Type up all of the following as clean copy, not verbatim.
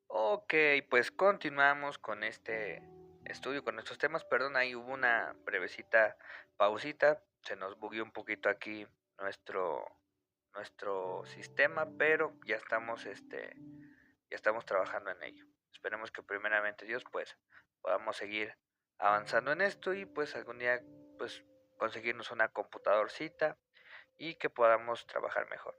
Ok, pues continuamos con este estudio, con estos temas. Perdón, ahí hubo una brevecita pausita. Se nos bugueó un poquito aquí nuestro, nuestro sistema, pero ya estamos trabajando en ello. Esperemos que primeramente Dios, pues, podamos seguir avanzando en esto y pues algún día, pues, conseguirnos una computadorcita y que podamos trabajar mejor.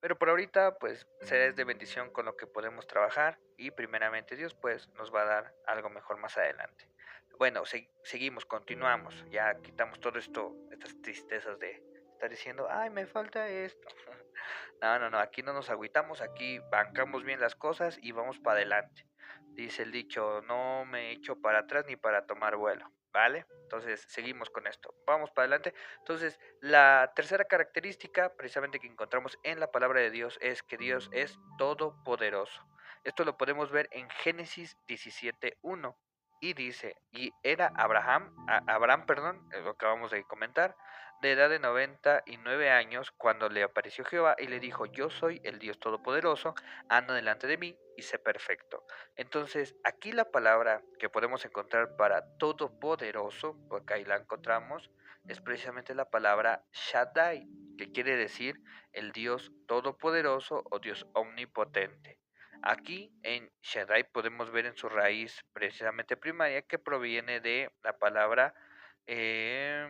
Pero por ahorita, pues, será de bendición con lo que podemos trabajar y primeramente Dios, pues, nos va a dar algo mejor más adelante. Bueno, seguimos, continuamos. Ya quitamos todo esto, estas tristezas de estar diciendo, ay, me falta esto. No, no, no, aquí no nos agüitamos, aquí bancamos bien las cosas y vamos para adelante. Dice el dicho, no me echo para atrás ni para tomar vuelo, ¿vale? Entonces, seguimos con esto. Vamos para adelante. Entonces, la tercera característica precisamente que encontramos en la palabra de Dios es que Dios es todopoderoso. Esto lo podemos ver en Génesis 17:1 y dice, y era Abraham, perdón, lo acabamos de comentar, de edad de 99 años, cuando le apareció Jehová y le dijo, yo soy el Dios Todopoderoso, anda delante de mí y sé perfecto. Entonces, aquí la palabra que podemos encontrar para todopoderoso, porque ahí la encontramos, es precisamente la palabra Shaddai, que quiere decir el Dios Todopoderoso o Dios Omnipotente. Aquí en Shaddai podemos ver en su raíz precisamente primaria que proviene de la palabra eh,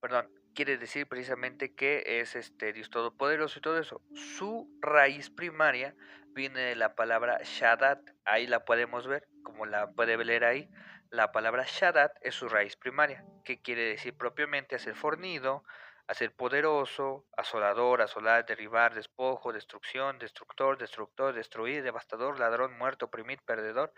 perdón, quiere decir precisamente que es este Dios Todopoderoso y todo eso. Su raíz primaria viene de la palabra Shaddad, ahí la podemos ver, como la puede leer ahí. La palabra Shaddad es su raíz primaria, que quiere decir propiamente hacer fornido, hacer poderoso, asolador, asolar, derribar, despojo, destrucción, destructor, destructor, destruir, devastador, ladrón, muerto, oprimir, perdón,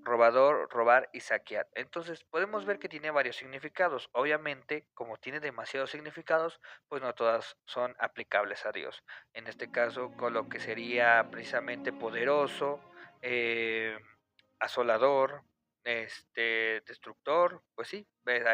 robador, robar y saquear. Entonces podemos ver que tiene varios significados. Obviamente, como tiene demasiados significados, pues no todas son aplicables a Dios. En este caso, con lo que sería precisamente poderoso, eh, asolador, destructor, pues sí,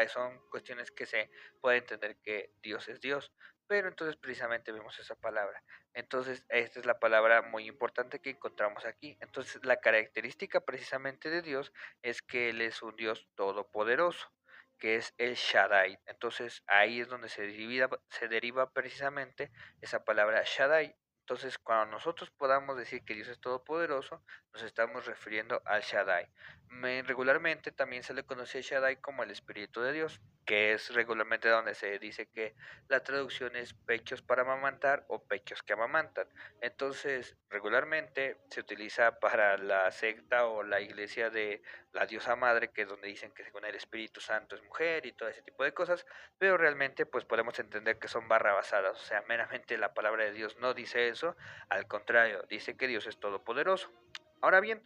son cuestiones que se puede entender que Dios es Dios. Pero entonces precisamente vemos esa palabra. Entonces, esta es la palabra muy importante que encontramos aquí. Entonces, la característica precisamente de Dios es que Él es un Dios todopoderoso, que es el Shaddai. Entonces, ahí es donde se deriva precisamente esa palabra Shaddai. Entonces, cuando nosotros podamos decir que Dios es todopoderoso, nos estamos refiriendo al Shaddai. Regularmente también se le conoce a Shaddai como el Espíritu de Dios, que es regularmente donde se dice que la traducción es pechos para amamantar o pechos que amamantan. Entonces, regularmente se utiliza para la secta o la iglesia de la diosa madre, que es donde dicen que según el Espíritu Santo es mujer y todo ese tipo de cosas, pero realmente pues podemos entender que son barrabasadas, o sea, meramente la palabra de Dios no dice eso, al contrario, dice que Dios es todopoderoso. Ahora bien,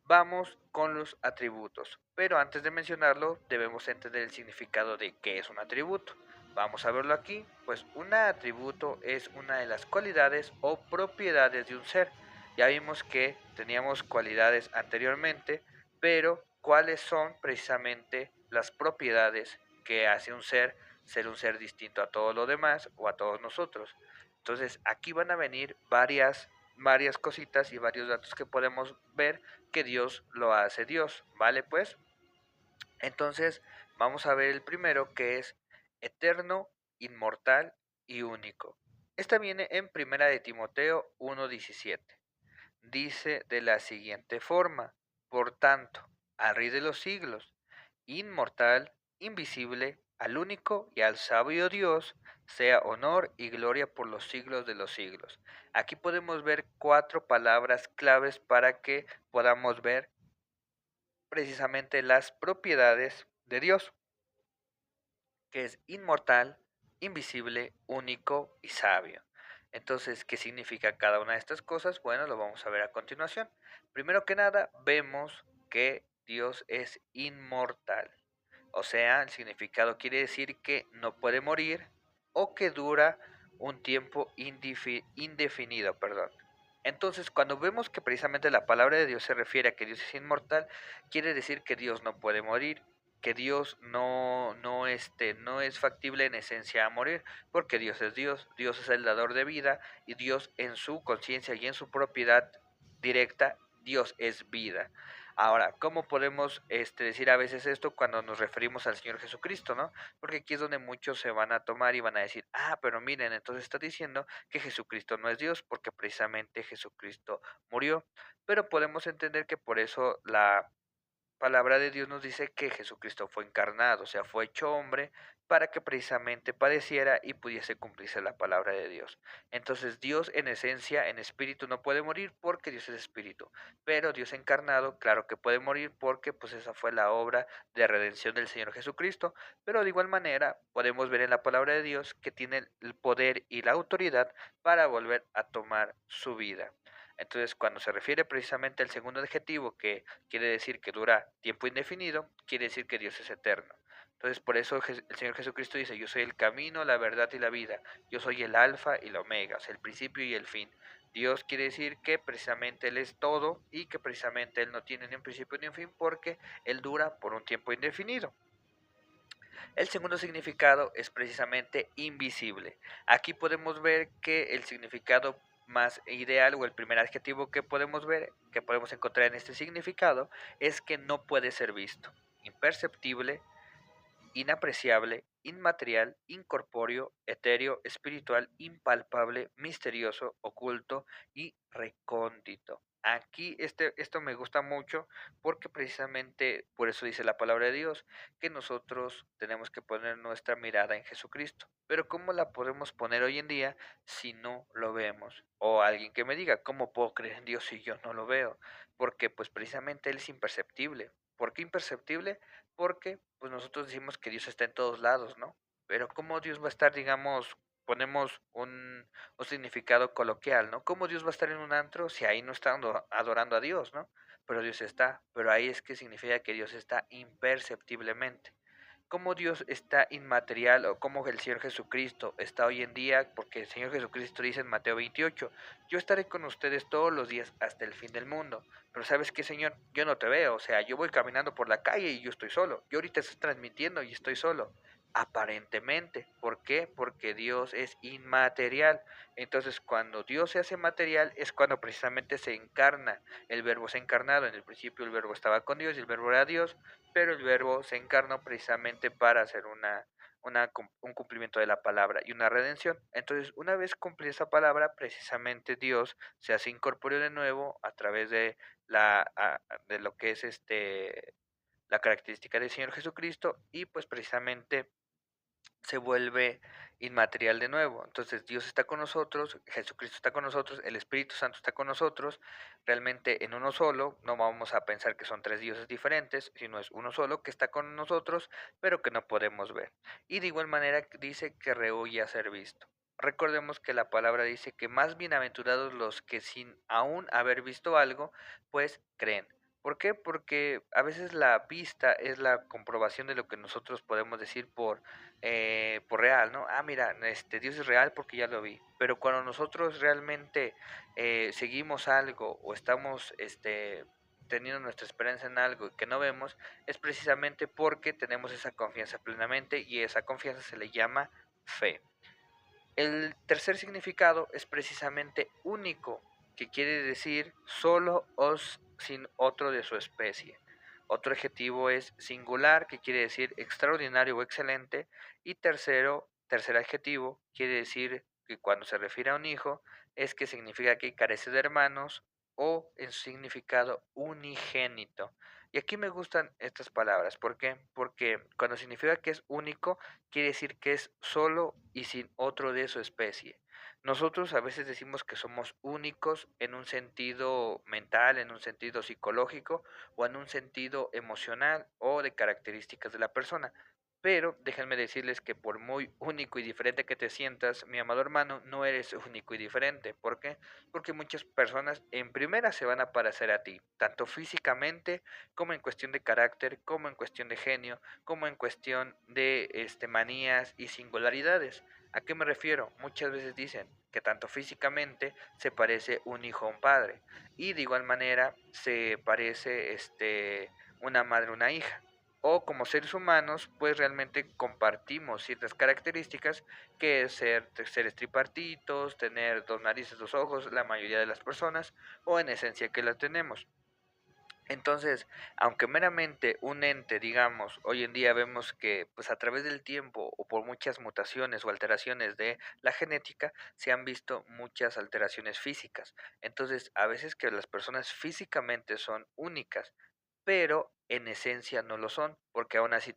vamos con los atributos, pero antes de mencionarlo debemos entender el significado de qué es un atributo. Vamos a verlo aquí, pues un atributo es una de las cualidades o propiedades de un ser. Ya vimos que teníamos cualidades anteriormente, pero ¿cuáles son precisamente las propiedades que hace un ser un ser distinto a todo lo demás o a todos nosotros? Entonces aquí van a venir varias cositas y varios datos que podemos ver que Dios lo hace Dios, ¿vale? Pues entonces, vamos a ver el primero que es eterno, inmortal y único. Esta viene en Primera de Timoteo 1:17. Dice de la siguiente forma: por tanto, al Rey de los siglos, inmortal, invisible, al único y al sabio Dios, sea honor y gloria por los siglos de los siglos. Aquí podemos ver cuatro palabras claves para que podamos ver precisamente las propiedades de Dios, que es inmortal, invisible, único y sabio. Entonces, ¿qué significa cada una de estas cosas? Bueno, lo vamos a ver a continuación. Primero que nada, vemos que Dios es inmortal. O sea, el significado quiere decir que no puede morir o que dura un tiempo indefinido, perdón. Entonces, cuando vemos que precisamente la palabra de Dios se refiere a que Dios es inmortal, quiere decir que Dios no puede morir, que Dios no es factible en esencia a morir, porque Dios es Dios, Dios es el dador de vida y Dios en su conciencia y en su propiedad directa, Dios es vida. Ahora, ¿cómo podemos decir a veces esto cuando nos referimos al Señor Jesucristo, no? Porque aquí es donde muchos se van a tomar y van a decir, ah, pero miren, entonces está diciendo que Jesucristo no es Dios, porque precisamente Jesucristo murió. Pero podemos entender que por eso la palabra de Dios nos dice que Jesucristo fue encarnado, o sea, fue hecho hombre para que precisamente padeciera y pudiese cumplirse la palabra de Dios. Entonces Dios en esencia, en espíritu, no puede morir porque Dios es espíritu, pero Dios encarnado, claro que puede morir porque pues esa fue la obra de redención del Señor Jesucristo, pero de igual manera podemos ver en la palabra de Dios que tiene el poder y la autoridad para volver a tomar su vida. Entonces, cuando se refiere precisamente al segundo adjetivo, que quiere decir que dura tiempo indefinido, quiere decir que Dios es eterno. Entonces, por eso el Señor Jesucristo dice, yo soy el camino, la verdad y la vida. Yo soy el alfa y la omega, o sea, el principio y el fin. Dios quiere decir que precisamente Él es todo y que precisamente Él no tiene ni un principio ni un fin porque Él dura por un tiempo indefinido. El segundo significado es precisamente invisible. Aquí podemos ver que el significado más ideal o el primer adjetivo que podemos ver, que podemos encontrar en este significado, es que no puede ser visto, imperceptible, inapreciable, inmaterial, incorpóreo, etéreo, espiritual, impalpable, misterioso, oculto y recóndito. Aquí esto me gusta mucho porque precisamente por eso dice la palabra de Dios que nosotros tenemos que poner nuestra mirada en Jesucristo. Pero ¿cómo la podemos poner hoy en día si no lo vemos? O alguien que me diga, ¿cómo puedo creer en Dios si yo no lo veo? Porque pues precisamente Él es imperceptible. ¿Por qué imperceptible? Porque pues nosotros decimos que Dios está en todos lados, ¿no? Pero ¿cómo Dios va a estar, digamos, ponemos un significado coloquial, ¿no? ¿Cómo Dios va a estar en un antro si ahí no está adorando a Dios, ¿no? Pero Dios está, pero ahí es que significa que Dios está imperceptiblemente. ¿Cómo Dios está inmaterial o cómo el Señor Jesucristo está hoy en día? Porque el Señor Jesucristo dice en Mateo 28, yo estaré con ustedes todos los días hasta el fin del mundo. Pero ¿sabes qué, Señor? Yo no te veo, o sea, yo voy caminando por la calle y yo estoy solo. Yo ahorita estoy transmitiendo y estoy solo. Aparentemente. ¿Por qué? Porque Dios es inmaterial. Entonces, cuando Dios se hace material es cuando precisamente se encarna. El verbo se ha encarnado. En el principio el verbo estaba con Dios y el verbo era Dios, pero el verbo se encarnó precisamente para hacer un cumplimiento de la palabra y una redención. Entonces, una vez cumplida esa palabra, precisamente Dios se hace incorpóreo de nuevo a través de de lo que es la característica del Señor Jesucristo y pues precisamente se vuelve inmaterial de nuevo. Entonces Dios está con nosotros, Jesucristo está con nosotros, el Espíritu Santo está con nosotros, realmente en uno solo, no vamos a pensar que son tres dioses diferentes, sino es uno solo que está con nosotros, pero que no podemos ver. Y de igual manera dice que rehúye a ser visto. Recordemos que la palabra dice que más bienaventurados los que sin aún haber visto algo, pues creen. ¿Por qué? Porque a veces la vista es la comprobación de lo que nosotros podemos decir por real, ¿no? Ah, mira, Dios es real porque ya lo vi. Pero cuando nosotros realmente seguimos algo o estamos teniendo nuestra esperanza en algo que no vemos, es precisamente porque tenemos esa confianza plenamente y esa confianza se le llama fe. El tercer significado es precisamente único, que quiere decir solo o sin otro de su especie. Otro adjetivo es singular, que quiere decir extraordinario o excelente. Y tercer adjetivo, quiere decir que cuando se refiere a un hijo, es que significa que carece de hermanos o en su significado unigénito. Y aquí me gustan estas palabras. ¿Por qué? Porque cuando significa que es único, quiere decir que es solo y sin otro de su especie. Nosotros a veces decimos que somos únicos en un sentido mental, en un sentido psicológico o en un sentido emocional o de características de la persona. Pero déjenme decirles que por muy único y diferente que te sientas, mi amado hermano, no eres único y diferente. ¿Por qué? Porque muchas personas en primera se van a parecer a ti, tanto físicamente como en cuestión de carácter, como en cuestión de genio, como en cuestión de manías y singularidades. ¿A qué me refiero? Muchas veces dicen que tanto físicamente se parece un hijo a un padre y de igual manera se parece una madre a una hija. o como seres humanos, pues realmente compartimos ciertas características, que es ser seres tripartitos, tener dos narices, dos ojos, la mayoría de las personas, o en esencia que la tenemos. Entonces, aunque meramente un ente, digamos, hoy en día vemos que pues a través del tiempo o por muchas mutaciones o alteraciones de la genética se han visto muchas alteraciones físicas. Entonces, a veces que las personas físicamente son únicas, pero en esencia no lo son, porque aún así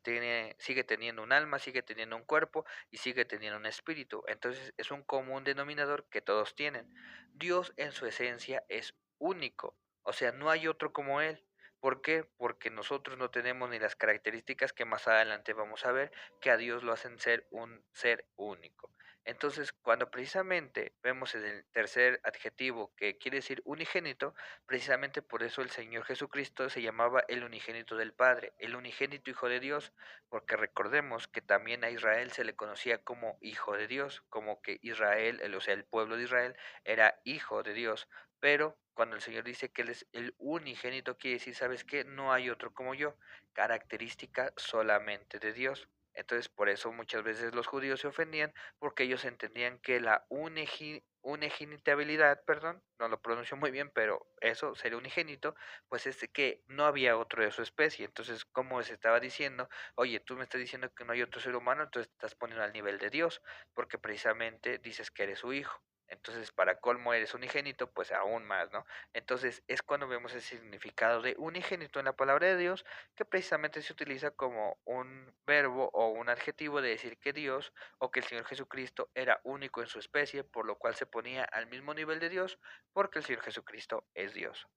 sigue teniendo un alma, sigue teniendo un cuerpo y sigue teniendo un espíritu. Entonces, es un común denominador que todos tienen. Dios en su esencia es único, o sea, no hay otro como Él. ¿Por qué? Porque nosotros no tenemos ni las características que más adelante vamos a ver que a Dios lo hacen ser un ser único. Entonces, cuando precisamente vemos el tercer adjetivo que quiere decir unigénito, precisamente por eso el Señor Jesucristo se llamaba el unigénito del Padre, el unigénito Hijo de Dios, porque recordemos que también a Israel se le conocía como Hijo de Dios, como que Israel, o sea, el pueblo de Israel era hijo de Dios. Pero cuando el Señor dice que Él es el unigénito, quiere decir, ¿sabes qué? No hay otro como yo, característica solamente de Dios. Entonces, por eso muchas veces los judíos se ofendían, porque ellos entendían que la unigenitabilidad, perdón, no lo pronuncio muy bien, pero eso sería unigénito, pues es que no había otro de su especie. Entonces, como se estaba diciendo, oye, tú me estás diciendo que no hay otro ser humano, entonces te estás poniendo al nivel de Dios, porque precisamente dices que eres su hijo. Entonces, para colmo eres unigénito, pues aún más, ¿no? Entonces, es cuando vemos el significado de unigénito en la palabra de Dios, que precisamente se utiliza como un verbo o un adjetivo de decir que Dios o que el Señor Jesucristo era único en su especie, por lo cual se ponía al mismo nivel de Dios, porque el Señor Jesucristo es Dios.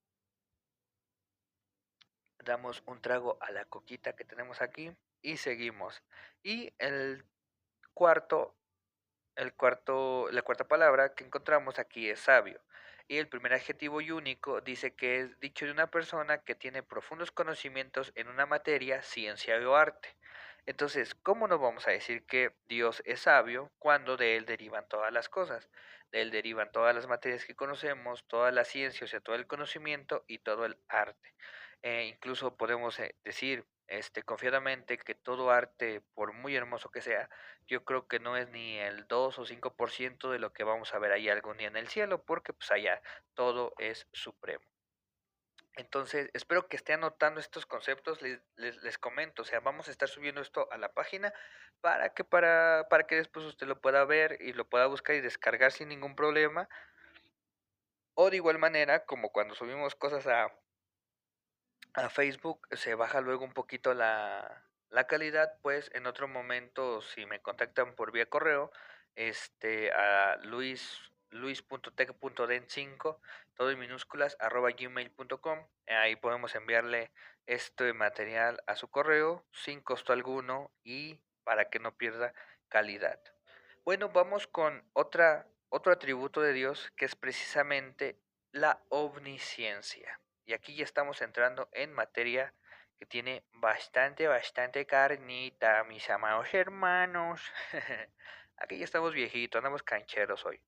Damos un trago a la coquita que tenemos aquí y seguimos. Y cuarto la cuarta palabra que encontramos aquí es sabio. Y el primer adjetivo y único dice que es dicho de una persona que tiene profundos conocimientos en una materia, ciencia o arte. Entonces, ¿cómo no vamos a decir que Dios es sabio cuando de él derivan todas las cosas? De él derivan todas las materias que conocemos, toda la ciencia, o sea, todo el conocimiento y todo el arte. Incluso podemos decir confiadamente que todo arte, por muy hermoso que sea, yo creo que no es ni el 2 o 5% de lo que vamos a ver ahí algún día en el cielo, porque pues allá todo es supremo. Entonces, espero que esté anotando estos conceptos, les comento, o sea, vamos a estar subiendo esto a la página para que después usted lo pueda ver y lo pueda buscar y descargar sin ningún problema. O de igual manera, como cuando subimos cosas a Facebook se baja luego un poquito la calidad, pues en otro momento si me contactan por vía correo, a luis.tec.den5, todo en minúsculas, @gmail.com, ahí podemos enviarle este material a su correo sin costo alguno y para que no pierda calidad. Bueno, vamos con otro atributo de Dios que es precisamente la omnisciencia. Y aquí ya estamos entrando en materia que tiene bastante carnita, mis amados hermanos. Aquí ya estamos viejitos, andamos cancheros hoy.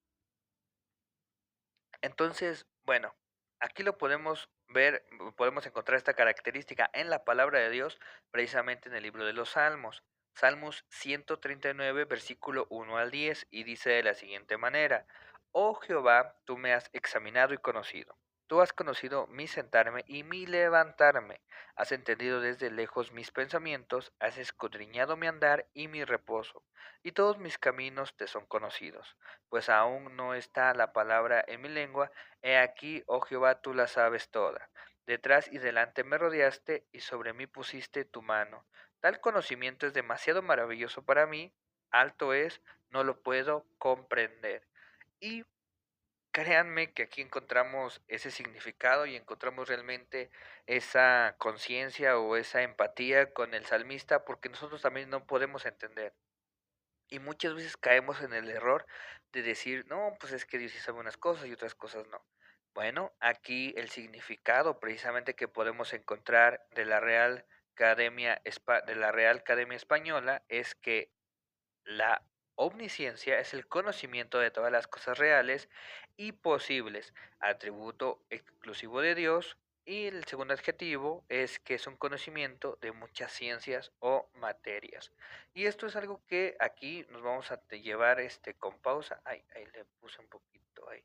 Entonces, bueno, aquí lo podemos ver, podemos encontrar esta característica en la palabra de Dios, precisamente en el libro de los Salmos. Salmos 139, versículo 1 al 10, y dice de la siguiente manera: Oh Jehová, tú me has examinado y conocido. Tú has conocido mi sentarme y mi levantarme. Has entendido desde lejos mis pensamientos, has escudriñado mi andar y mi reposo, y todos mis caminos te son conocidos, pues aún no está la palabra en mi lengua. He aquí, oh Jehová, tú la sabes toda. Detrás y delante me rodeaste y sobre mí pusiste tu mano. Tal conocimiento es demasiado maravilloso para mí, alto es, no lo puedo comprender. Y créanme que aquí encontramos ese significado y encontramos realmente esa conciencia o esa empatía con el salmista, porque nosotros también no podemos entender. Y muchas veces caemos en el error de decir, no, pues es que Dios sí sabe unas cosas y otras cosas no. Bueno, aquí el significado precisamente que podemos encontrar de la de la Real Academia Española es que la omnisciencia es el conocimiento de todas las cosas reales y posibles, atributo exclusivo de Dios, Y el segundo adjetivo es que es un conocimiento de muchas ciencias o materias. Y esto es algo que aquí nos vamos a llevar con pausa. Ay, ahí le puse un poquito ahí.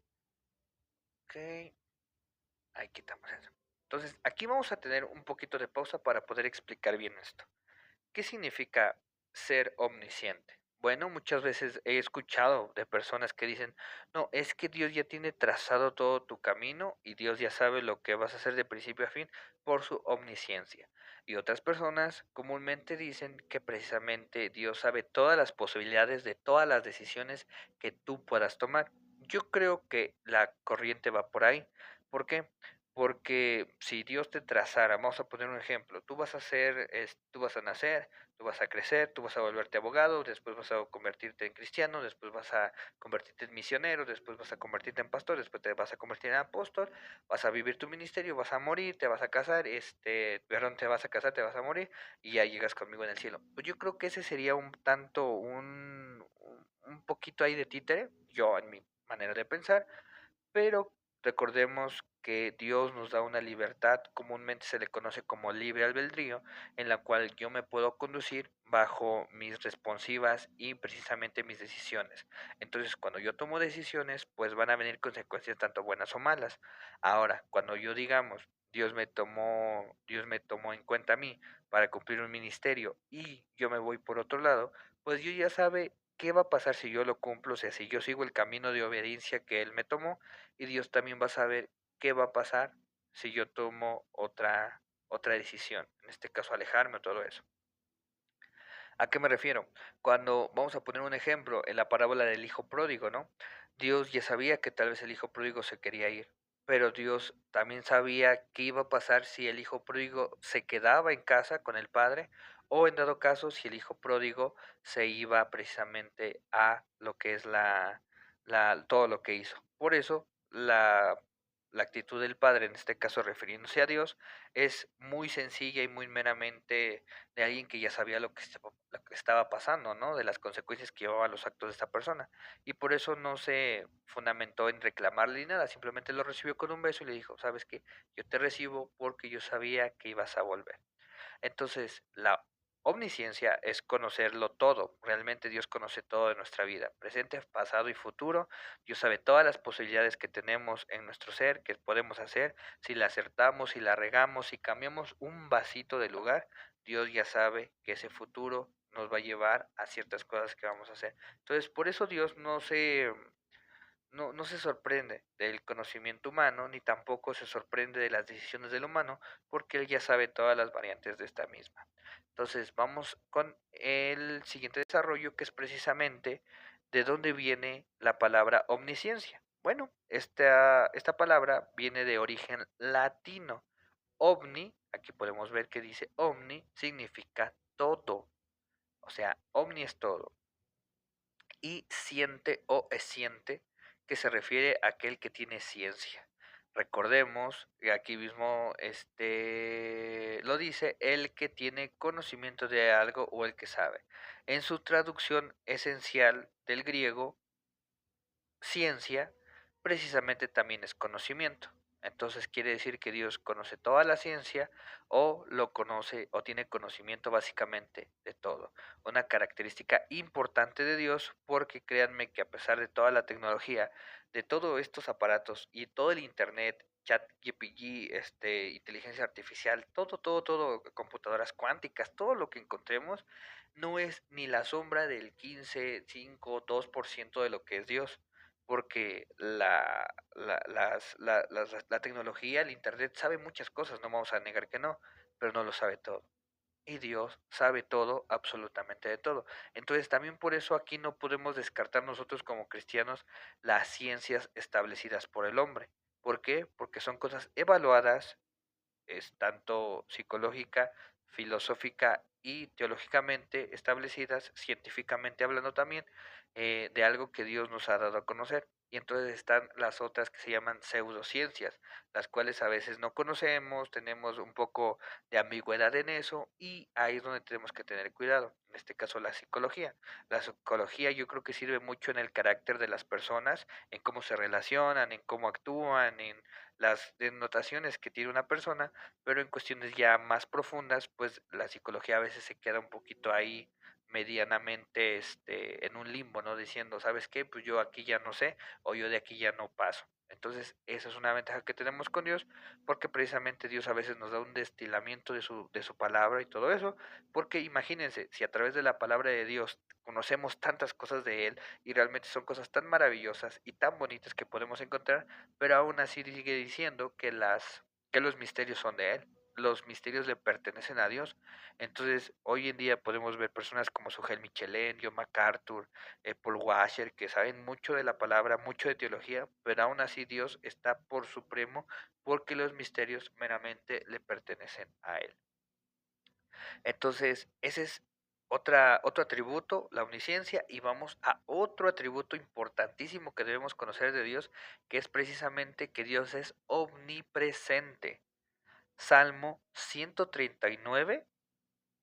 Ok, ahí quitamos eso. Entonces, aquí vamos a tener un poquito de pausa para poder explicar bien esto. ¿Qué significa ser omnisciente? Bueno, muchas veces he escuchado de personas que dicen, no, es que Dios ya tiene trazado todo tu camino y Dios ya sabe lo que vas a hacer de principio a fin por su omnisciencia. Y otras personas comúnmente dicen que precisamente Dios sabe todas las posibilidades de todas las decisiones que tú puedas tomar. Yo creo que la corriente va por ahí. ¿Por qué? Porque si Dios te trazara, vamos a poner un ejemplo, tú vas a nacer, tú vas a crecer, tú vas a volverte abogado, después vas a convertirte en cristiano, después vas a convertirte en misionero, después vas a convertirte en pastor, después te vas a convertir en apóstol, vas a vivir tu ministerio, vas a morir, te vas a casar, perdón, te vas a casar, te vas a morir y ya llegas conmigo en el cielo. Pues yo creo que ese sería un tanto, un poquito ahí de títere, yo en mi manera de pensar, pero recordemos que Dios nos da una libertad, comúnmente se le conoce como libre albedrío, en la cual yo me puedo conducir bajo mis responsivas y precisamente mis decisiones. Entonces, cuando yo tomo decisiones, pues van a venir consecuencias tanto buenas o malas. Ahora, cuando yo digamos, Dios me tomó en cuenta a mí para cumplir un ministerio y yo me voy por otro lado, pues yo ya sabe qué va a pasar si yo lo cumplo, o sea, si yo sigo el camino de obediencia que Él me tomó, y Dios también va a saber qué va a pasar si yo tomo otra decisión, en este caso alejarme o todo eso. ¿A qué me refiero? Cuando vamos a poner un ejemplo en la parábola del hijo pródigo, ¿no? Dios ya sabía que tal vez el hijo pródigo se quería ir, pero Dios también sabía qué iba a pasar si el hijo pródigo se quedaba en casa con el padre o en dado caso si el hijo pródigo se iba precisamente a lo que es todo lo que hizo. Por eso la actitud del padre, en este caso refiriéndose a Dios, es muy sencilla y muy meramente de alguien que ya sabía lo que estaba pasando, ¿no? De las consecuencias que llevaban los actos de esta persona. Y por eso no se fundamentó en reclamarle ni nada, simplemente lo recibió con un beso y le dijo, ¿sabes qué? Yo te recibo porque yo sabía que ibas a volver. Entonces, la omnisciencia es conocerlo todo. Realmente Dios conoce todo de nuestra vida, presente, pasado y futuro. Dios sabe todas las posibilidades que tenemos en nuestro ser, que podemos hacer. Si la acertamos, si la regamos, si cambiamos un vasito de lugar, Dios ya sabe que ese futuro nos va a llevar a ciertas cosas que vamos a hacer. Entonces, por eso Dios no se sorprende del conocimiento humano, ni tampoco se sorprende de las decisiones del humano, porque él ya sabe todas las variantes de esta misma. Entonces, vamos con el siguiente desarrollo, que es precisamente de dónde viene la palabra omnisciencia. Bueno, esta palabra viene de origen latino. Omni, aquí podemos ver que dice omni, significa todo. O sea, omni es todo y siente o esciente, que se refiere a aquel que tiene ciencia. Recordemos que aquí mismo lo dice el que tiene conocimiento de algo o el que sabe. En su traducción esencial del griego, ciencia precisamente también es conocimiento. Entonces quiere decir que Dios conoce toda la ciencia o lo conoce o tiene conocimiento básicamente de todo. Una característica importante de Dios porque créanme que a pesar de toda la tecnología, de todos estos aparatos y todo el internet, chat GPG, inteligencia artificial, todo, computadoras cuánticas, todo lo que encontremos, no es ni la sombra del 15, 5, 2% de lo que es Dios porque la tecnología, el Internet sabe muchas cosas, no vamos a negar que no, pero no lo sabe todo. Y Dios sabe todo, absolutamente de todo. Entonces también por eso aquí no podemos descartar nosotros como cristianos las ciencias establecidas por el hombre. ¿Por qué? Porque son cosas evaluadas, es tanto psicológica, filosófica y teológicamente establecidas, científicamente hablando también, de algo que Dios nos ha dado a conocer. y entonces están las otras que se llaman pseudociencias, las cuales a veces no conocemos, tenemos un poco de ambigüedad en eso y ahí es donde tenemos que tener cuidado. En este caso la psicología. La psicología yo creo que sirve mucho en el carácter de las personas, en cómo se relacionan, en cómo actúan, en las denotaciones que tiene una persona, pero en cuestiones ya más profundas, pues la psicología a veces se queda un poquito ahí medianamente en un limbo, ¿no? Diciendo, ¿sabes qué? Pues yo aquí ya no sé o yo de aquí ya no paso. Entonces, esa es una ventaja que tenemos con Dios, porque precisamente Dios a veces nos da un destilamiento de su palabra y todo eso, porque imagínense, si a través de la palabra de Dios conocemos tantas cosas de Él y realmente son cosas tan maravillosas y tan bonitas que podemos encontrar, pero aún así sigue diciendo que los misterios son de Él, los misterios le pertenecen a Dios. Entonces, hoy en día podemos ver personas como Sujel Michelén, John MacArthur, Paul Washer, que saben mucho de la palabra, mucho de teología, pero aún así Dios está por supremo porque los misterios meramente le pertenecen a Él. Entonces, ese es otro atributo, la omnisciencia, y vamos a otro atributo importantísimo que debemos conocer de Dios, que es precisamente que Dios es omnipresente. Salmo 139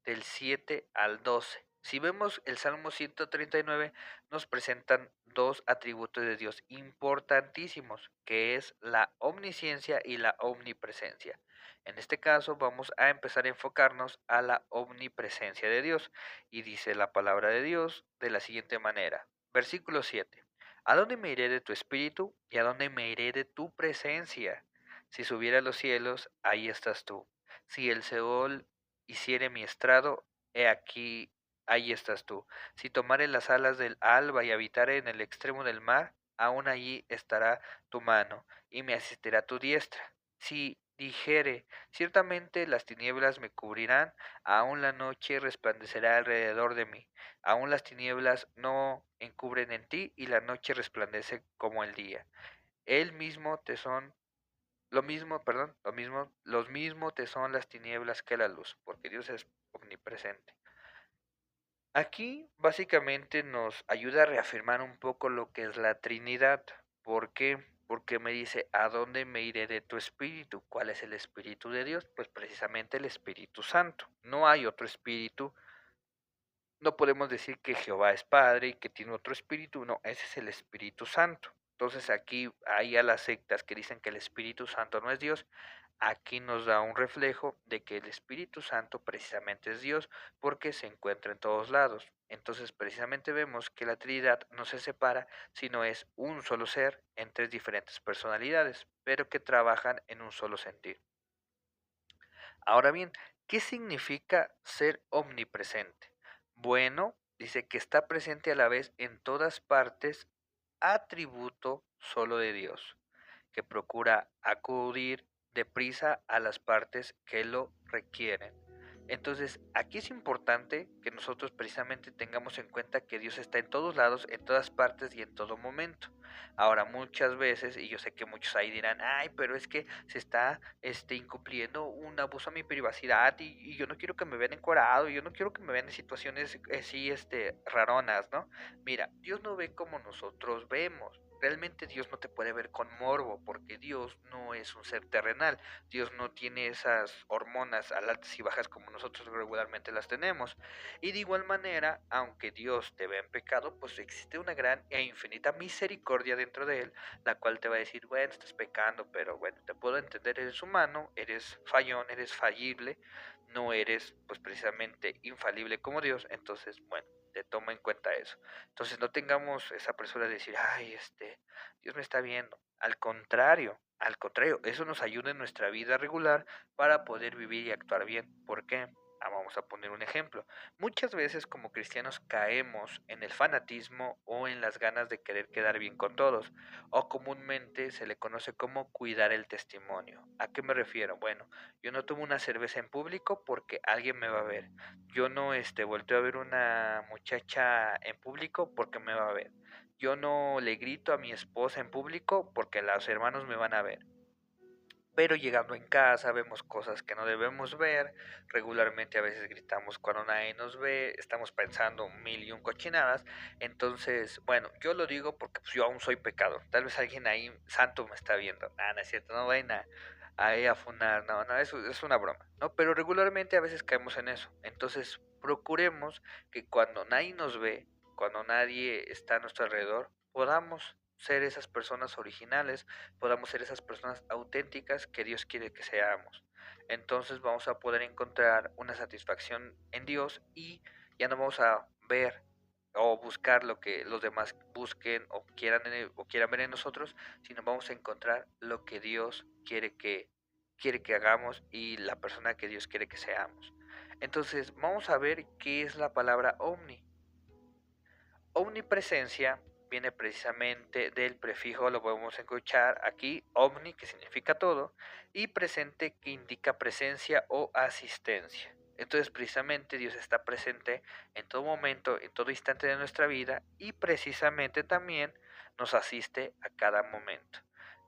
del 7 al 12. Si vemos el Salmo 139, nos presentan dos atributos de Dios importantísimos, que es la omnisciencia y la omnipresencia. En este caso vamos a empezar a enfocarnos a la omnipresencia de Dios. Y dice la palabra de Dios de la siguiente manera. Versículo 7. ¿A dónde me iré de tu espíritu y a dónde me iré de tu presencia? Si subiera a los cielos, ahí estás tú. Si el Seol hiciere mi estrado, he aquí, ahí estás tú. Si tomare las alas del alba y habitare en el extremo del mar, aún allí estará tu mano, y me asistirá tu diestra. Si dijere, ciertamente las tinieblas me cubrirán, aún la noche resplandecerá alrededor de mí, aún las tinieblas no encubren en ti, y la noche resplandece como el día. Él mismo te son los mismos te son las tinieblas que la luz, porque Dios es omnipresente. Aquí básicamente nos ayuda a reafirmar un poco lo que es la Trinidad. ¿Por qué? Porque me dice, ¿a dónde me iré de tu espíritu? ¿Cuál es el espíritu de Dios? Pues precisamente el Espíritu Santo. No hay otro espíritu. No podemos decir que Jehová es Padre y que tiene otro espíritu. No, ese es el Espíritu Santo. Entonces aquí hay a las sectas que dicen que el Espíritu Santo no es Dios. Aquí nos da un reflejo de que el Espíritu Santo precisamente es Dios porque se encuentra en todos lados. Entonces precisamente vemos que la Trinidad no se separa, sino es un solo ser en tres diferentes personalidades, pero que trabajan en un solo sentido. Ahora bien, ¿qué significa ser omnipresente? Bueno, dice que está presente a la vez en todas partes, atributo solo de Dios, que procura acudir deprisa a las partes que lo requieren. Entonces, aquí es importante que nosotros precisamente tengamos en cuenta que Dios está en todos lados, en todas partes y en todo momento. Ahora, muchas veces, y yo sé que muchos ahí dirán, ay, pero es que se está incumpliendo un abuso a mi privacidad y yo no quiero que me vean encuadrado, yo no quiero que me vean en situaciones así, raronas, ¿no? Mira, Dios no ve como nosotros vemos. Realmente Dios no te puede ver con morbo, porque Dios no es un ser terrenal. Dios no tiene esas hormonas altas y bajas como nosotros regularmente las tenemos. Y de igual manera, aunque Dios te ve en pecado, pues existe una gran e infinita misericordia dentro de él, la cual te va a decir, bueno, estás pecando, pero bueno, te puedo entender, eres humano, eres fallón, eres fallible, no eres pues precisamente infalible como Dios, entonces, bueno, te toma en cuenta eso. Entonces no tengamos esa presura de decir, ay, Dios me está viendo. Al contrario, eso nos ayuda en nuestra vida regular para poder vivir y actuar bien. ¿Por qué? Vamos a poner un ejemplo. Muchas veces como cristianos caemos en el fanatismo o en las ganas de querer quedar bien con todos, o comúnmente se le conoce como cuidar el testimonio. ¿A qué me refiero? Bueno, yo no tomo una cerveza en público porque alguien me va a ver. Yo no volteo a ver una muchacha en público porque me va a ver. Yo no le grito a mi esposa en público porque los hermanos me van a ver. pero llegando en casa vemos cosas que no debemos ver, regularmente a veces gritamos cuando nadie nos ve, estamos pensando mil y un cochinadas, entonces, bueno, yo lo digo porque pues, yo aún soy pecador, tal vez alguien ahí santo me está viendo, no es cierto, no vayan a funar, no, eso es una broma, ¿no? Pero regularmente a veces caemos en eso, entonces procuremos que cuando nadie nos ve, cuando nadie está a nuestro alrededor, podamos ser esas personas originales, podamos ser esas personas auténticas que Dios quiere que seamos. Entonces vamos a poder encontrar una satisfacción en Dios y ya no vamos a ver o buscar lo que los demás busquen o quieran ver en nosotros, sino vamos a encontrar lo que Dios quiere que hagamos y la persona que Dios quiere que seamos. Entonces, vamos a ver qué es la palabra omni. Omnipresencia viene precisamente del prefijo, lo podemos escuchar aquí, omni, que significa todo, y presente, que indica presencia o asistencia. Entonces, precisamente Dios está presente en todo momento, en todo instante de nuestra vida, y precisamente también nos asiste a cada momento.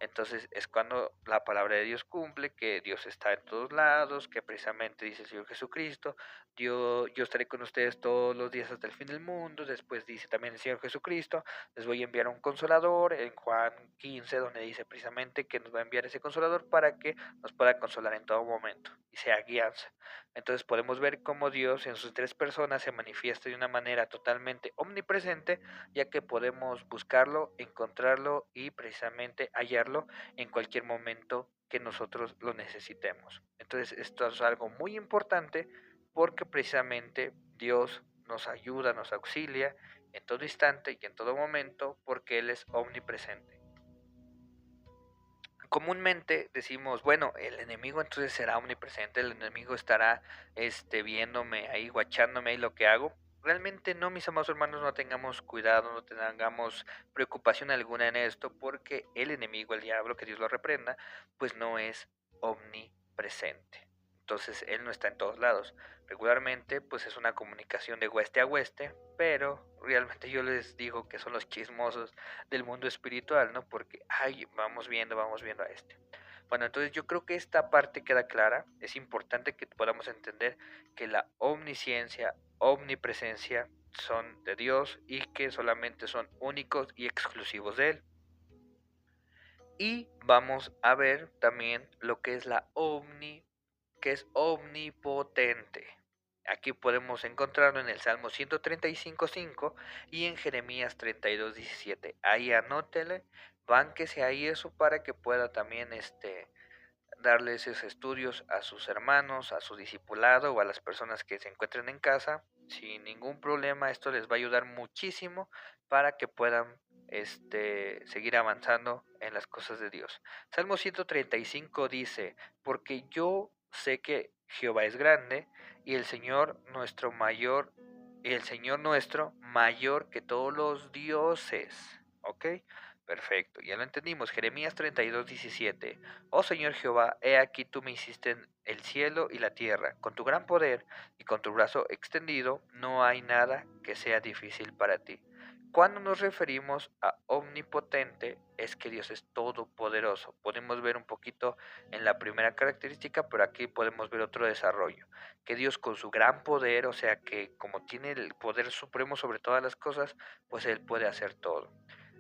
Entonces es cuando la palabra de Dios cumple, que Dios está en todos lados, que precisamente dice el Señor Jesucristo, yo estaré con ustedes todos los días hasta el fin del mundo. Después dice también el Señor Jesucristo, les voy a enviar un consolador en Juan 15, donde dice precisamente que nos va a enviar ese consolador para que nos pueda consolar en todo momento y sea guianza. Entonces podemos ver cómo Dios en sus tres personas se manifiesta de una manera totalmente omnipresente, ya que podemos buscarlo, encontrarlo y precisamente hallarlo en cualquier momento que nosotros lo necesitemos. Entonces esto es algo muy importante porque precisamente Dios nos ayuda, nos auxilia en todo instante y en todo momento porque Él es omnipresente. Comúnmente decimos, bueno, el enemigo entonces será omnipresente, el enemigo estará viéndome ahí, guachándome ahí lo que hago. Realmente no, mis amados hermanos, no tengamos cuidado, no tengamos preocupación alguna en esto, porque el enemigo, el diablo, que Dios lo reprenda, pues no es omnipresente. Entonces él no está en todos lados. Regularmente pues es una comunicación de hueste a hueste, pero realmente yo les digo que son los chismosos del mundo espiritual, ¿no? Porque, ay, vamos viendo a este. Bueno, entonces yo creo que esta parte queda clara. Es importante que podamos entender que la omnisciencia, omnipresencia son de Dios y que solamente son únicos y exclusivos de Él. Y vamos a ver también lo que es que es omnipotente. Aquí podemos encontrarlo en el Salmo 135.5 y en Jeremías 32.17. Ahí anótele, bánquese ahí eso para que pueda también darle esos estudios a sus hermanos, a su discipulado o a las personas que se encuentren en casa. Sin ningún problema, esto les va a ayudar muchísimo para que puedan seguir avanzando en las cosas de Dios. Salmo 135 dice, porque yo sé que Jehová es grande y el Señor nuestro mayor, y el Señor nuestro mayor que todos los dioses. ¿Ok? Perfecto, ya lo entendimos. Jeremías 32:17. Oh Señor Jehová, he aquí tú me hiciste en el cielo y la tierra. Con tu gran poder y con tu brazo extendido, no hay nada que sea difícil para ti. Cuando nos referimos a omnipotente, es que Dios es todopoderoso. Podemos ver un poquito en la primera característica, pero aquí podemos ver otro desarrollo. Que Dios con su gran poder, o sea que como tiene el poder supremo sobre todas las cosas, pues Él puede hacer todo.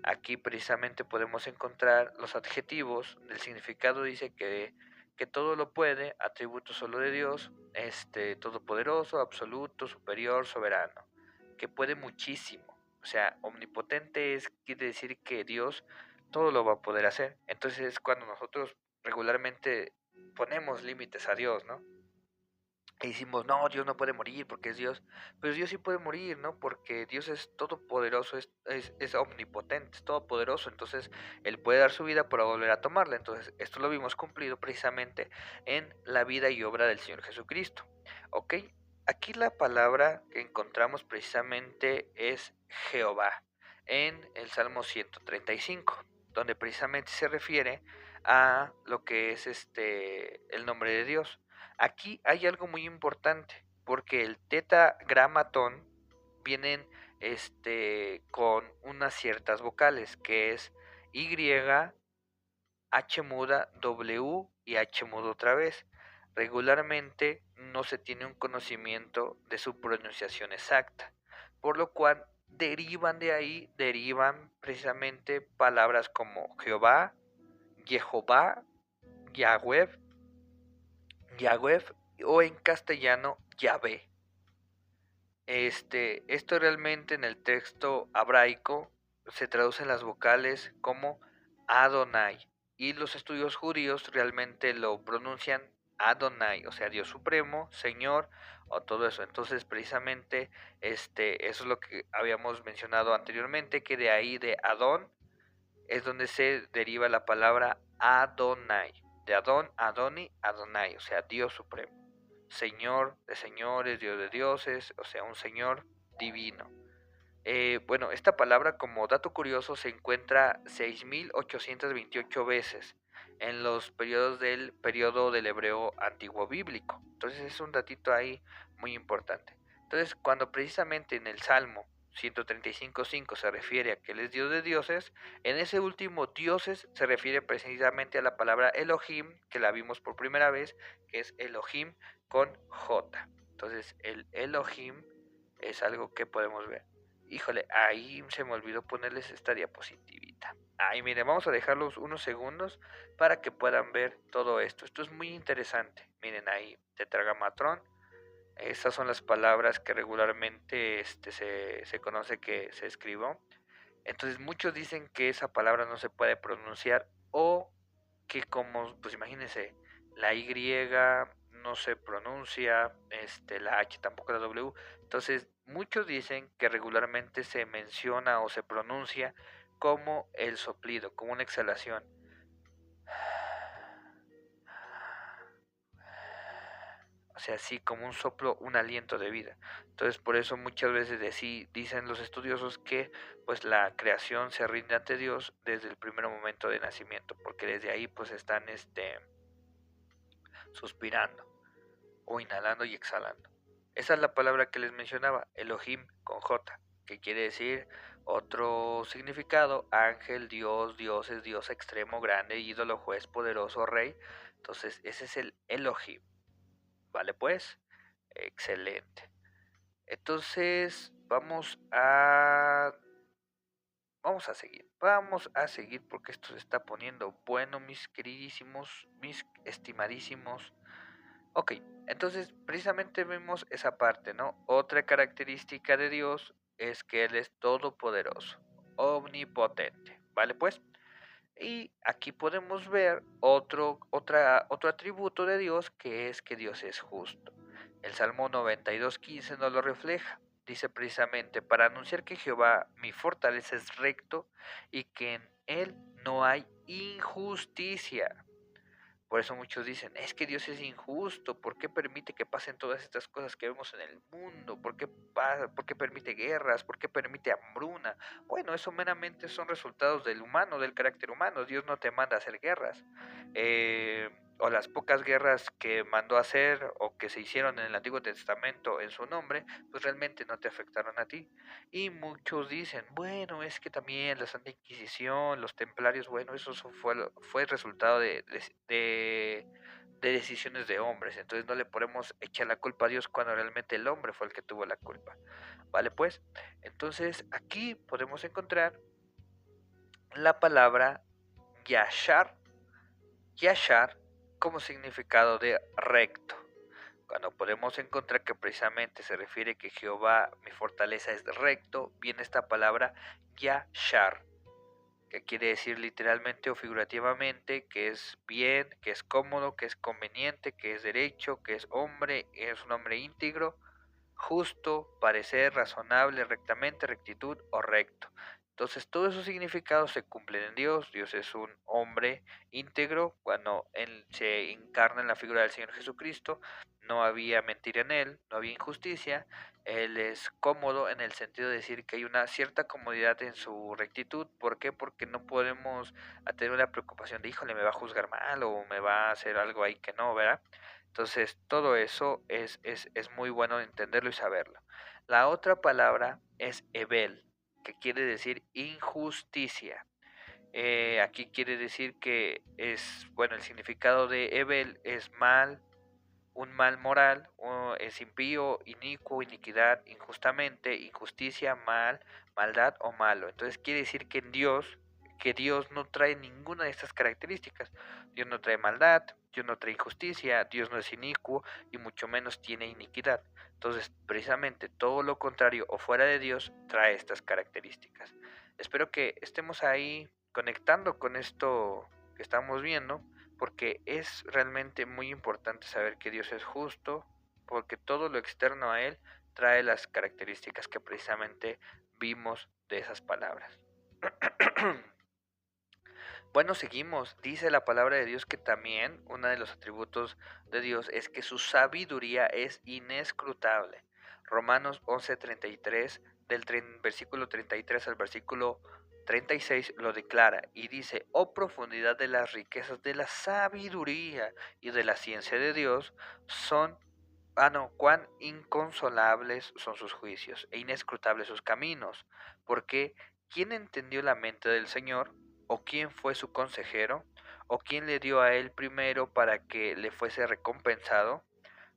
Aquí precisamente podemos encontrar los adjetivos. El significado dice que todo lo puede, atributo solo de Dios, todopoderoso, absoluto, superior, soberano, que puede muchísimo. O sea, omnipotente quiere decir que Dios todo lo va a poder hacer. Entonces es cuando nosotros regularmente ponemos límites a Dios, ¿no? Y decimos, no, Dios no puede morir porque es Dios. Pero Dios sí puede morir, ¿no? Porque Dios es todopoderoso, es omnipotente, es todopoderoso. Entonces, Él puede dar su vida para volver a tomarla. Entonces, esto lo vimos cumplido precisamente en la vida y obra del Señor Jesucristo. ¿Ok? Aquí la palabra que encontramos precisamente es Jehová en el Salmo 135, donde precisamente se refiere a lo que es el nombre de Dios. Aquí hay algo muy importante, porque el tetragramatón vienen con unas ciertas vocales, que es Y, H muda, W y H muda otra vez. Regularmente no se tiene un conocimiento de su pronunciación exacta, por lo cual derivan precisamente palabras como Jehová, Jehová, Yahweh, Yahweh o en castellano Yahvé. Esto realmente en el texto hebraico se traducen las vocales como Adonai y los estudios judíos realmente lo pronuncian Adonai, o sea, Dios Supremo, Señor o todo eso. Entonces, precisamente eso es lo que habíamos mencionado anteriormente, que de ahí de Adón es donde se deriva la palabra Adonai, de Adón, Adoni, Adonai, o sea, Dios Supremo. Señor de señores, Dios de dioses, o sea, un Señor divino. Bueno, esta palabra como dato curioso se encuentra 6.828 veces en los periodos del periodo del hebreo antiguo bíblico. Entonces es un datito ahí muy importante. Entonces cuando precisamente en el Salmo 135.5 se refiere a que Él es Dios de dioses, en ese último dioses se refiere precisamente a la palabra Elohim, que la vimos por primera vez, que es Elohim con J. Entonces el Elohim es algo que podemos ver. Híjole, ahí se me olvidó ponerles esta diapositivita. Ahí miren, vamos a dejarlos unos segundos para que puedan ver todo esto. Esto es muy interesante. Miren ahí, tetragamatrón. Estas son las palabras que regularmente se conoce que se escribió. Entonces muchos dicen que esa palabra no se puede pronunciar o que como, pues imagínense, la Y no se pronuncia, la H tampoco la W. Entonces muchos dicen que regularmente se menciona o se pronuncia como el soplido, como una exhalación. O sea, así como un soplo, un aliento de vida. Entonces, por eso muchas veces dicen los estudiosos que pues la creación se rinde ante Dios desde el primer momento de nacimiento, porque desde ahí pues están suspirando o inhalando y exhalando. Esa es la palabra que les mencionaba, Elohim con J, que quiere decir otro significado, ángel, Dios, dioses, Dios extremo, grande, ídolo, juez, poderoso, rey. Entonces, ese es el Elohim. ¿Vale pues? Excelente. Entonces, vamos a seguir porque esto se está poniendo bueno, mis queridísimos, mis estimadísimos. Ok, entonces precisamente vemos esa parte, ¿no? Otra característica de Dios es que Él es todopoderoso, omnipotente, ¿vale pues? Y aquí podemos ver otro atributo de Dios, que es que Dios es justo. El Salmo 92.15 nos lo refleja. Dice precisamente, para anunciar que Jehová mi fortaleza es recto y que en él no hay injusticia. Por eso muchos dicen, es que Dios es injusto, ¿por qué permite que pasen todas estas cosas que vemos en el mundo? ¿Por qué permite guerras? ¿Por qué permite hambruna? Bueno, eso meramente son resultados del humano, del carácter humano. Dios no te manda a hacer guerras. O las pocas guerras que mandó a hacer o que se hicieron en el Antiguo Testamento en su nombre, pues realmente no te afectaron a ti. Y muchos dicen, bueno, es que también la Santa Inquisición, los templarios, bueno, eso fue el resultado de decisiones de hombres. Entonces no le podemos echar la culpa a Dios cuando realmente el hombre fue el que tuvo la culpa. ¿Vale? Pues, entonces aquí podemos encontrar la palabra Yashar, Yashar como significado de recto. Cuando podemos encontrar que precisamente se refiere que Jehová, mi fortaleza, es recto, viene esta palabra Yashar, que quiere decir literalmente o figurativamente que es bien, que es cómodo, que es conveniente, que es derecho, que es hombre, es un hombre íntegro, justo, parecer, razonable, rectamente, rectitud o recto. Entonces todos esos significados se cumplen en Dios. Dios es un hombre íntegro. Cuando Él se encarna en la figura del Señor Jesucristo, no había mentira en Él, no había injusticia. Él es cómodo en el sentido de decir que hay una cierta comodidad en su rectitud. ¿Por qué? Porque no podemos tener una preocupación de, híjole, me va a juzgar mal o me va a hacer algo ahí que no, ¿verdad? Entonces, todo eso es muy bueno entenderlo y saberlo. La otra palabra es Ebel, que quiere decir injusticia. Aquí quiere decir que es, bueno, el significado de Evel es mal, un mal moral, o es impío, inicuo, iniquidad, injustamente, injusticia, mal, maldad o malo. Entonces quiere decir que Dios no trae ninguna de estas características. Dios no trae maldad, Dios no trae injusticia, Dios no es inicuo y mucho menos tiene iniquidad. Entonces, precisamente todo lo contrario o fuera de Dios trae estas características. Espero que estemos ahí conectando con esto que estamos viendo, porque es realmente muy importante saber que Dios es justo, porque todo lo externo a Él trae las características que precisamente vimos de esas palabras. Bueno, seguimos. Dice la palabra de Dios que también uno de los atributos de Dios es que su sabiduría es inescrutable. Romanos 11:33, versículo 33 al versículo 36 lo declara y dice, oh profundidad de las riquezas de la sabiduría y de la ciencia de Dios, son, cuán inconsolables son sus juicios e inescrutables sus caminos, porque ¿quién entendió la mente del Señor? ¿O quién fue su consejero? ¿O quién le dio a él primero para que le fuese recompensado?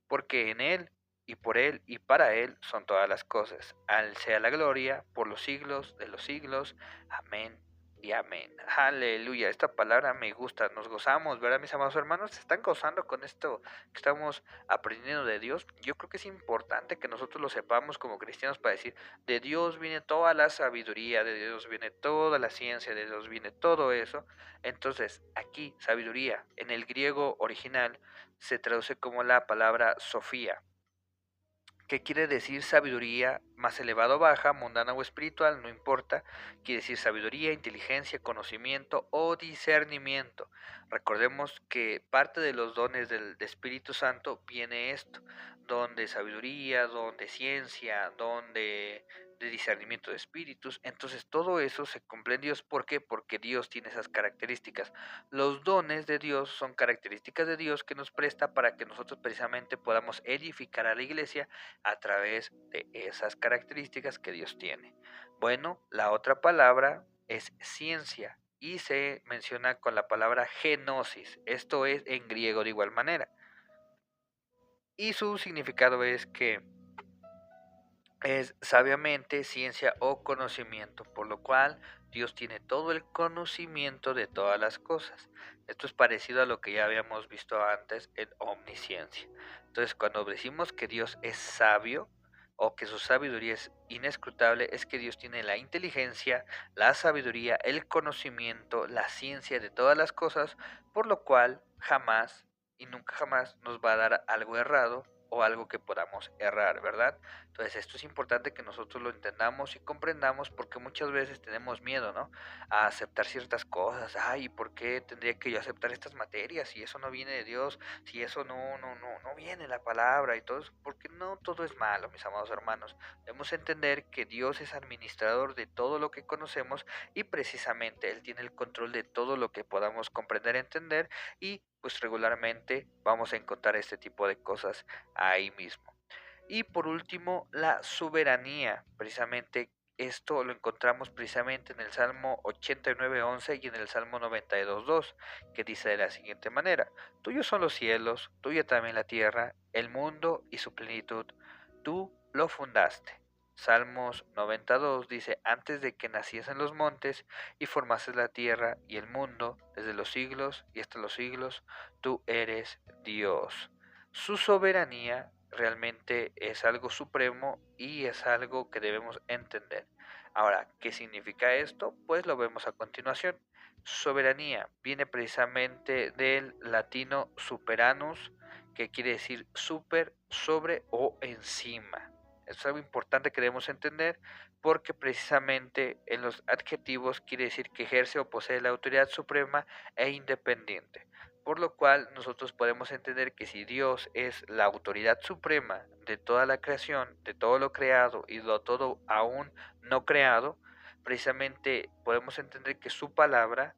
Porque en él, y por él, y para él son todas las cosas. A él sea la gloria por los siglos de los siglos. Amén y amén. Aleluya. Esta palabra me gusta. Nos gozamos, ¿verdad, mis amados hermanos? ¿Se están gozando con esto que estamos aprendiendo de Dios? Yo creo que es importante que nosotros lo sepamos como cristianos para decir, de Dios viene toda la sabiduría, de Dios viene toda la ciencia, de Dios viene todo eso. Entonces, aquí, sabiduría, en el griego original, se traduce como la palabra Sofía, que quiere decir sabiduría más elevada o baja, mundana o espiritual, no importa, quiere decir sabiduría, inteligencia, conocimiento o discernimiento. Recordemos que parte de los dones del Espíritu Santo viene esto, don de sabiduría, don de ciencia, don de discernimiento de espíritus. Entonces todo eso se cumple en Dios. ¿Por qué? Porque Dios tiene esas características. Los dones de Dios son características de Dios que nos presta para que nosotros precisamente podamos edificar a la iglesia a través de esas características que Dios tiene. Bueno, la otra palabra es ciencia y se menciona con la palabra genosis. Esto es en griego de igual manera. Y su significado es que es sabiamente ciencia o conocimiento, por lo cual Dios tiene todo el conocimiento de todas las cosas. Esto es parecido a lo que ya habíamos visto antes en omnisciencia. Entonces, cuando decimos que Dios es sabio o que su sabiduría es inescrutable, es que Dios tiene la inteligencia, la sabiduría, el conocimiento, la ciencia de todas las cosas, por lo cual jamás y nunca jamás nos va a dar algo errado o algo que podamos errar, ¿verdad? Entonces esto es importante que nosotros lo entendamos y comprendamos porque muchas veces tenemos miedo, ¿no? A aceptar ciertas cosas. Ay, ¿por qué tendría que yo aceptar estas materias si eso no viene de Dios? Si eso no viene en la palabra y todo eso, porque no todo es malo, mis amados hermanos. Debemos entender que Dios es administrador de todo lo que conocemos y precisamente Él tiene el control de todo lo que podamos comprender, entender y pues regularmente vamos a encontrar este tipo de cosas ahí mismo. Y por último, la soberanía. Precisamente esto lo encontramos precisamente en el Salmo 89:11 y en el Salmo 92:2, que dice de la siguiente manera: Tuyos son los cielos, tuya también la tierra, el mundo y su plenitud. Tú lo fundaste. Salmos 92 dice, antes de que naciesen los montes y formases la tierra y el mundo, desde los siglos y hasta los siglos, tú eres Dios. Su soberanía realmente es algo supremo y es algo que debemos entender. Ahora, ¿qué significa esto? Pues lo vemos a continuación. Soberanía viene precisamente del latino superanus, que quiere decir super, sobre o encima. Eso es algo importante que debemos entender porque precisamente en los adjetivos quiere decir que ejerce o posee la autoridad suprema e independiente. Por lo cual nosotros podemos entender que si Dios es la autoridad suprema de toda la creación, de todo lo creado y de todo aún no creado, precisamente podemos entender que su palabra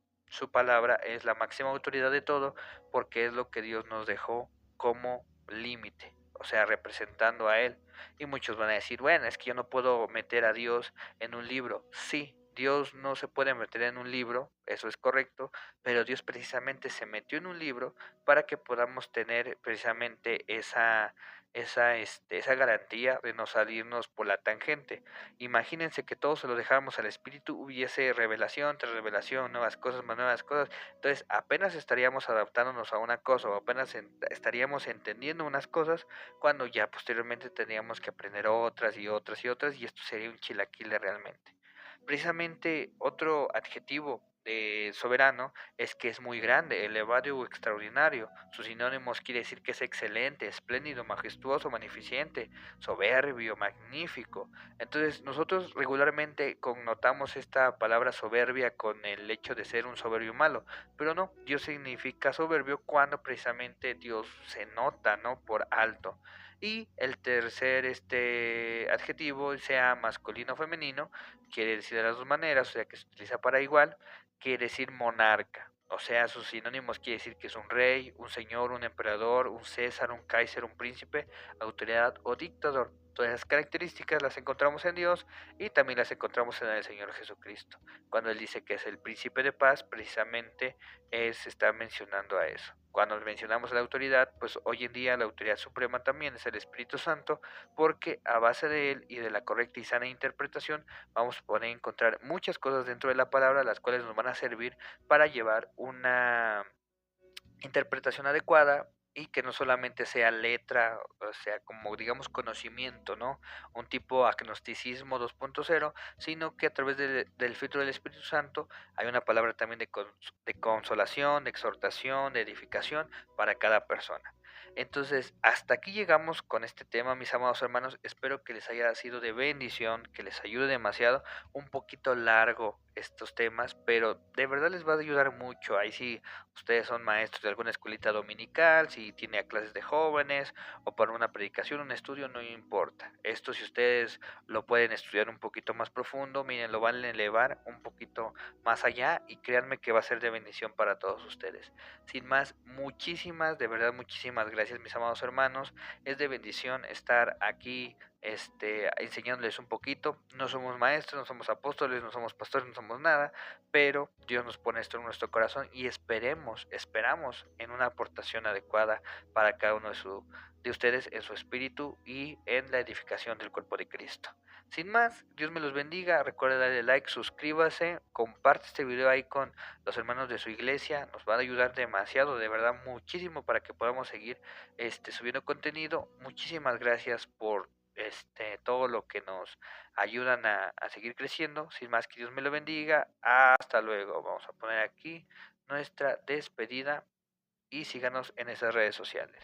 es la máxima autoridad de todo porque es lo que Dios nos dejó como límite, o sea, representando a Él. Y muchos van a decir, bueno, es que yo no puedo meter a Dios en un libro. Sí, Dios no se puede meter en un libro, eso es correcto, pero Dios precisamente se metió en un libro para que podamos tener precisamente esa garantía de no salirnos por la tangente. Imagínense que todo se lo dejáramos al Espíritu, hubiese revelación tras revelación, nuevas cosas, más nuevas cosas. Entonces apenas estaríamos adaptándonos a una cosa o apenas estaríamos entendiendo unas cosas cuando ya posteriormente tendríamos que aprender otras y otras y otras y esto sería un chilaquile realmente. Precisamente otro adjetivo de soberano es que es muy grande, elevado o extraordinario. Sus sinónimos quiere decir que es excelente, espléndido, majestuoso, magnificente, soberbio, magnífico. Entonces nosotros regularmente connotamos esta palabra soberbia con el hecho de ser un soberbio malo, pero no, Dios significa soberbio cuando precisamente Dios se nota, ¿no? Por alto. Y el tercer adjetivo, sea masculino o femenino, quiere decir de las dos maneras, o sea que se utiliza para igual, quiere decir monarca. O sea, sus sinónimos quiere decir que es un rey, un señor, un emperador, un césar, un kaiser, un príncipe, autoridad o dictador. Todas esas características las encontramos en Dios y también las encontramos en el Señor Jesucristo. Cuando Él dice que es el príncipe de paz, precisamente está mencionando a eso. Cuando mencionamos la autoridad, pues hoy en día la autoridad suprema también es el Espíritu Santo, porque a base de él y de la correcta y sana interpretación vamos a poder encontrar muchas cosas dentro de la palabra, las cuales nos van a servir para llevar una interpretación adecuada y que no solamente sea letra, o sea, como digamos conocimiento, ¿no? Un tipo agnosticismo 2.0, sino que a través del filtro del Espíritu Santo hay una palabra también de consolación, de exhortación, de edificación para cada persona. Entonces, hasta aquí llegamos con este tema, mis amados hermanos. Espero que les haya sido de bendición, que les ayude demasiado. Un poquito largo estos temas, pero de verdad les va a ayudar mucho. Ahí sí ustedes son maestros de alguna escuelita dominical, si tiene clases de jóvenes o para una predicación, un estudio, no importa. Esto si ustedes lo pueden estudiar un poquito más profundo, miren, lo van a elevar un poquito más allá y créanme que va a ser de bendición para todos ustedes. Sin más, muchísimas, de verdad muchísimas gracias mis amados hermanos. Es de bendición estar aquí enseñándoles un poquito. No somos maestros, no somos apóstoles, no somos pastores, no somos nada, pero Dios nos pone esto en nuestro corazón y esperamos en una aportación adecuada para cada uno de ustedes en su espíritu y en la edificación del cuerpo de Cristo. Sin más, Dios me los bendiga, recuerde darle like, suscríbase, comparte este video ahí con los hermanos de su iglesia, nos van a ayudar demasiado, de verdad muchísimo para que podamos seguir subiendo contenido. Muchísimas gracias por todo lo que nos ayudan a seguir creciendo. Sin más, que Dios me lo bendiga. Hasta luego. Vamos a poner aquí nuestra despedida y síganos en esas redes sociales.